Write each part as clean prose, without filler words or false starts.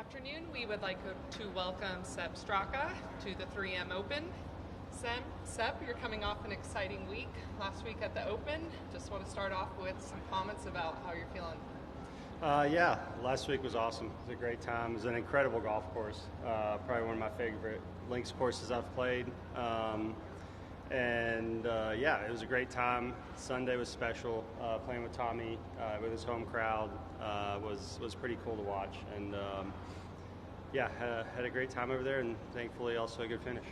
afternoon. We would like to welcome Sepp Straka to the 3M Open. Sepp, you're coming off an exciting week last week at the Open. Just want to start off with some comments about how you're feeling. Yeah, last week was awesome. It was a great time. It was an incredible golf course. Probably one of my favorite links courses I've played. Yeah, it was a great time. Sunday was special. Playing with Tommy with his home crowd was pretty cool to watch. And had a great time over there, and thankfully also a good finish.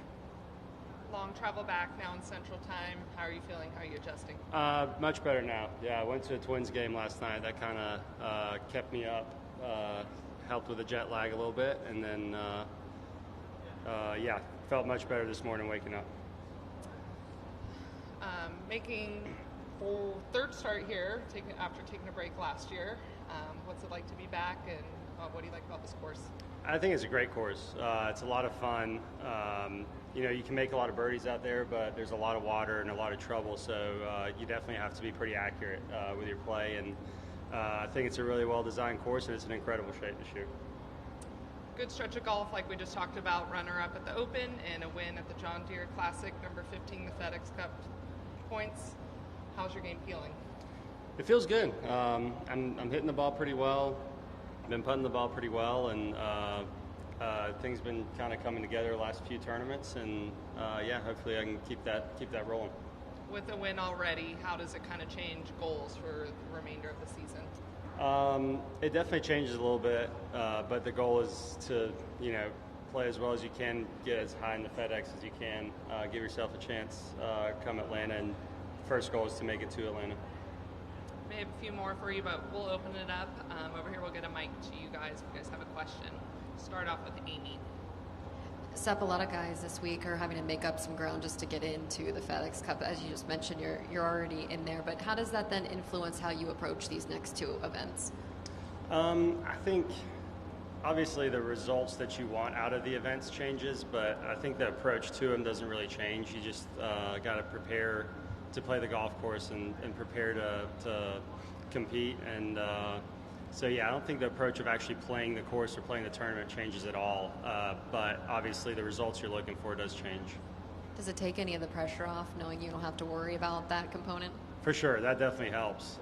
Long travel back now in Central Time. How are you feeling? How are you adjusting? Much better now. Yeah, I went to a Twins game last night. That kind of kept me up, helped with the jet lag a little bit, and then felt much better this morning waking up. Making full third start here after taking a break last year. What's it like to be back, and what do you like about this course? I think it's a great course. It's a lot of fun. You can make a lot of birdies out there, but there's a lot of water and a lot of trouble, so you definitely have to be pretty accurate with your play. And I think it's a really well-designed course, and it's an incredible shape to shoot. Good stretch of golf, like we just talked about, runner-up at the Open and a win at the John Deere Classic, number 15, the FedEx Cup points. How's your game feeling? It feels good. I'm hitting the ball pretty well. I've been putting the ball pretty well, and things been kind of coming together the last few tournaments, and hopefully I can keep that rolling. With a win already, how does it kind of change goals for the remainder of the season? It definitely changes a little bit, but the goal is to play as well as you can, get as high in the FedEx as you can, give yourself a chance come Atlanta, and first goal is to make it to Atlanta. May have a few more for you, but we'll open it up. Over here we'll get a mic to you guys if you guys have a question. Start off with Amy. Sepp, a lot of guys this week are having to make up some ground just to get into the FedEx Cup. As you just mentioned, you're already in there, but how does that then influence how you approach these next two events? I think obviously the results that you want out of the events changes, but I think the approach to them doesn't really change. You just got to prepare to play the golf course and prepare to compete. And I don't think the approach of actually playing the course or playing the tournament changes at all. But obviously the results you're looking for does change. Does it take any of the pressure off knowing you don't have to worry about that component? For sure, that definitely helps.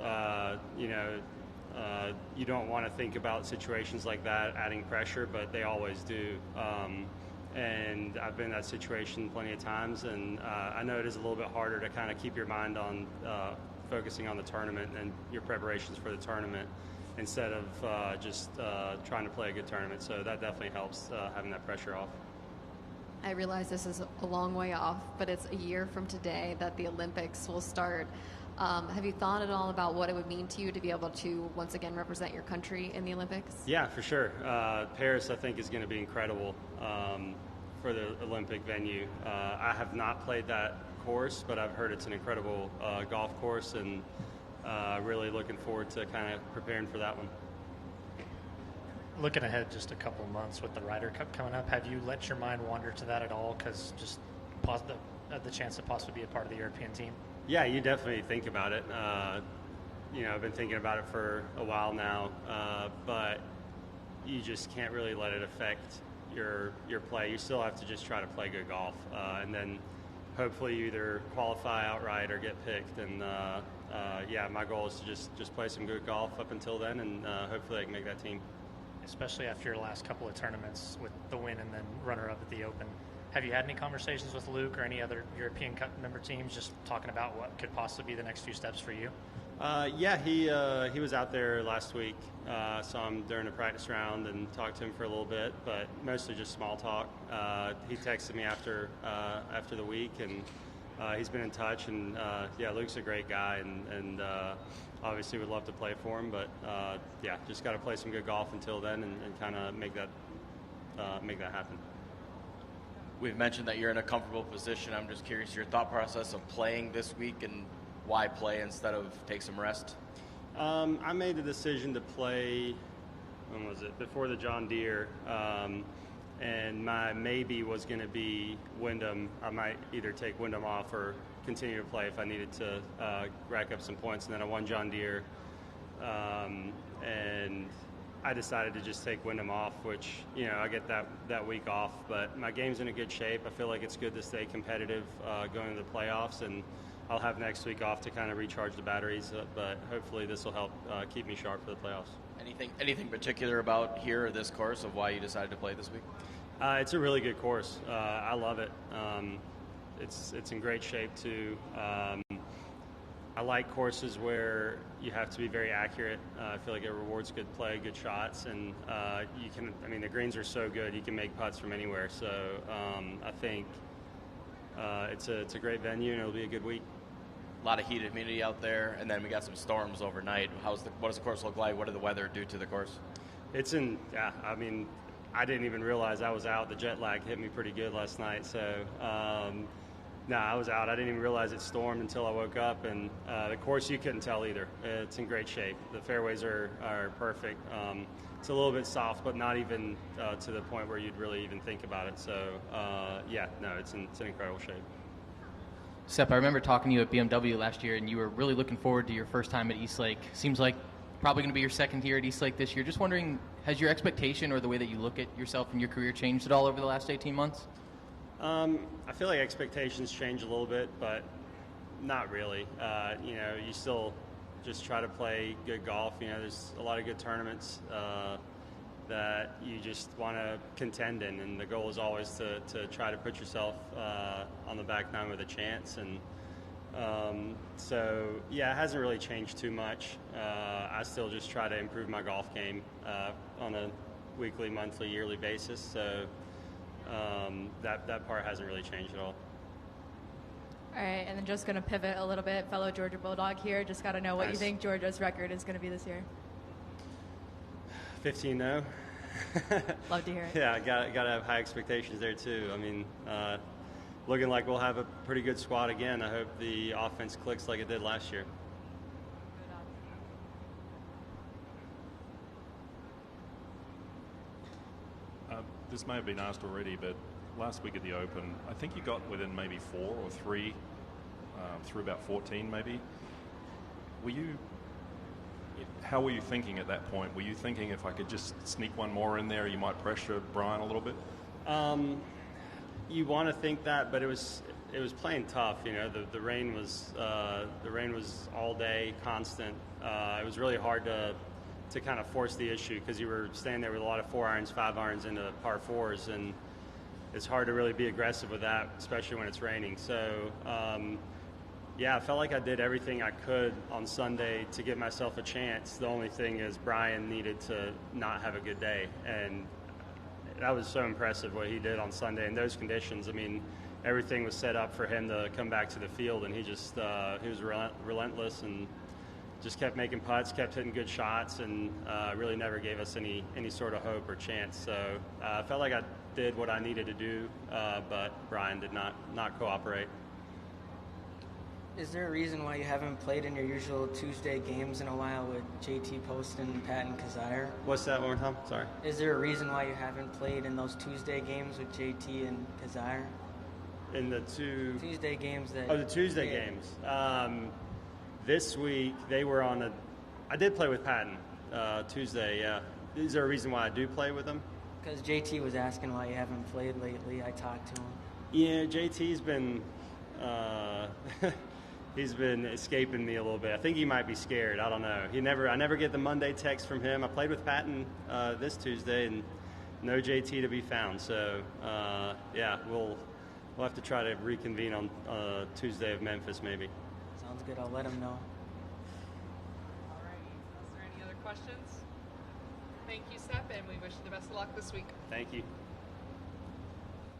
You don't want to think about situations like that adding pressure, but they always do. And I've been in that situation plenty of times, and I know it is a little bit harder to kind of keep your mind on focusing on the tournament and your preparations for the tournament instead of just trying to play a good tournament. So that definitely helps having that pressure off. I realize this is a long way off, but it's a year from today that the Olympics will start. Have you thought at all about what it would mean to you to be able to once again represent your country in the Olympics? Yeah, for sure. Paris, I think, is going to be incredible for the Olympic venue. I have not played that course, but I've heard it's an incredible golf course, and really looking forward to kind of preparing for that one. Looking ahead just a couple of months with the Ryder Cup coming up, have you let your mind wander to that at all? Because just the chance to possibly be a part of the European team? Yeah, you definitely think about it. I've been thinking about it for a while now, but you just can't really let it affect your play. You still have to just try to play good golf, and then hopefully you either qualify outright or get picked. And my goal is to just play some good golf up until then, and hopefully I can make that team. Especially after your last couple of tournaments with the win and then runner-up at the Open. Have you had any conversations with Luke or any other European Cup member teams just talking about what could possibly be the next few steps for you? He was out there last week. Saw him during a practice round and talked to him for a little bit, but mostly just small talk. He texted me after the week, and he's been in touch. And Luke's a great guy, and obviously would love to play for him. But just got to play some good golf until then, and kind of make that happen. We've mentioned that you're in a comfortable position. I'm just curious your thought process of playing this week and why play instead of take some rest? I made the decision to play, when was it, before the John Deere, and my maybe was going to be Wyndham. I might either take Wyndham off or continue to play if I needed to rack up some points. And then I won John Deere, and I decided to just take Wyndham off, which, I get that week off. But my game's in a good shape. I feel like it's good to stay competitive going to the playoffs, and I'll have next week off to kind of recharge the batteries. But hopefully this will help keep me sharp for the playoffs. Anything particular about here or this course of why you decided to play this week? It's a really good course. I love it. It's in great shape too. I like courses where you have to be very accurate. I feel like it rewards good play, good shots, and the greens are so good, you can make putts from anywhere. So I think it's a great venue, and it'll be a good week. A lot of heat and humidity out there, and then we got some storms overnight. What does the course look like? What did the weather do to the course? I didn't even realize I was out. The jet lag hit me pretty good last night, so I was out. I didn't even realize it stormed until I woke up, and the course, you couldn't tell either. It's in great shape. The fairways are perfect. It's a little bit soft, but not even to the point where you'd really even think about it. So, it's in incredible shape. Sepp, I remember talking to you at BMW last year, and you were really looking forward to your first time at East Lake. Seems like probably going to be your second year at East Lake this year. Just wondering, has your expectation or the way that you look at yourself and your career changed at all over the last 18 months? I feel like expectations change a little bit, but not really. You still just try to play good golf. There's a lot of good tournaments that you just want to contend in, and the goal is always to try to put yourself on the back nine with a chance. And it hasn't really changed too much. I still just try to improve my golf game on a weekly, monthly, yearly basis. So that part hasn't really changed at all. All right, and then just going to pivot a little bit. Fellow Georgia Bulldog here. Just got to know what you think Georgia's record is going to be this year. 15-0. Love to hear it. Yeah, got to have high expectations there too. Looking like we'll have a pretty good squad again. I hope the offense clicks like it did last year. This may have been asked already, but last week at the Open, I think you got within maybe 4 or 3 through about 14 maybe. How were you thinking at that point? Were you thinking if I could just sneak one more in there, you might pressure Brian a little bit? You want to think that, but it was playing tough. The rain was all day, constant. It was really hard to kind of force the issue because you were standing there with a lot of 4-irons, 5-irons into par 4s, and it's hard to really be aggressive with that, especially when it's raining. So, I felt like I did everything I could on Sunday to give myself a chance. The only thing is Brian needed to not have a good day, and that was so impressive what he did on Sunday in those conditions. Everything was set up for him to come back to the field, and he just he was relentless and just kept making putts, kept hitting good shots, and really never gave us any sort of hope or chance. So I felt like I did what I needed to do, but Brian did not cooperate. Is there a reason why you haven't played in your usual Tuesday games in a while with JT Poston, Patton Kazire? What's that, one more time? Sorry. Is there a reason why you haven't played in those Tuesday games with JT and Kazire? In the two Tuesday games that... Oh, the Tuesday games. This week, they were on I did play with Patton Tuesday, yeah. Is there a reason why I do play with him? Because JT was asking why you haven't played lately. I talked to him. Yeah, JT's been... he's been escaping me a little bit. I think he might be scared. I don't know. I never get the Monday text from him. I played with Patton this Tuesday, and no JT to be found. So, we'll have to try to reconvene on Tuesday of Memphis, maybe. Sounds good. I'll let him know. All right. Is there any other questions? Thank you, Sepp, and we wish you the best of luck this week. Thank you.